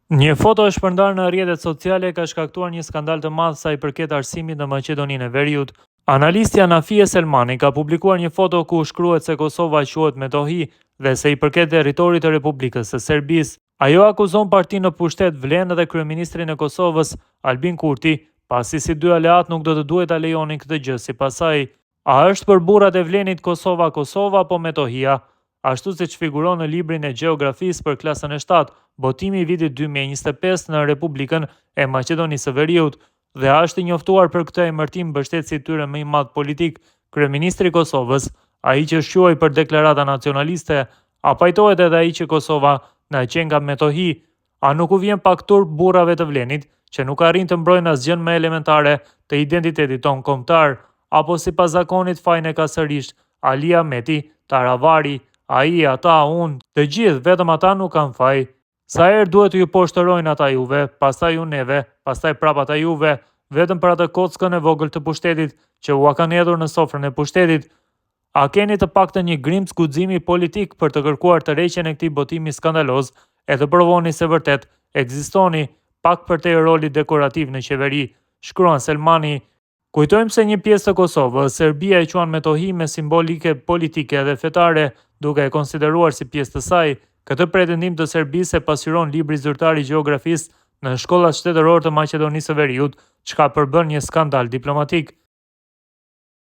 Një foto e shpërndarë në rrjetet sociale ka shkaktuar një skandal të madh sa i përket arsimit në Maqedoninë e Veriut. Analisti Anafie Selmani ka publikuar një foto ku shkruhet se Kosova quhet Metohi dhe se i përket territorit të Republikës së Serbisë. Ajo akuzon partinë në pushtet Vlen dhe kryeministrin e Kosovës, Albin Kurti, pasi si dy aleat nuk do të duhet ta lejonin këtë gjë sipas saj. A është për burrat e Vlenit Kosova apo Metohia? Ashtu siç figuron në librin e gjeografisë për klasën e 7, botimi i vitit 2025 në Republikën e Maqedonisë së Veriut, dhe është i njoftuar për këtë emërtim mbështetësi i tyre më i madh politik, kryeministri i Kosovës, ai që shquaj për deklarata nacionaliste, a pajtohet edhe ai që Kosova na qen nga Metohi? A nuk u vjen pak turp burrave të Vlenit, që nuk arrin të mbrojnë asgjën më elementare të identitetit ton kombëtar, apo sipas zakonit fajin e ka sërish Ali Ahmeti, Taravari, ai, ata, unë, të gjithë, vetëm ata nuk kanë faj. Sa herë duhet ju poshtërojnë ata juve, pastaj ju neve, pastaj prap ata juve, vetëm për atë kockën e vogël të pushtetit që ua kanë hedhur në sofrën e pushtetit. A keni të paktën një grimc guximi politik për të kërkuar tërheqjen e këtij botimi skandaloz e të provoni se vërtet ekzistoni pak përtej rolit dekorativ në qeveri, shkruan Selmani. Kujtojmë se një pjesë të Kosovës, Serbia e quan Metohi me simbolike politike dhe fetare, duke e konsideruar si pjesë të saj. Këtë pretendim të Serbisë e pasqyron libri zyrtar i gjeografisë në shkollat shtetërore të Maqedonisë së Veriut, çka përbën një skandal diplomatik.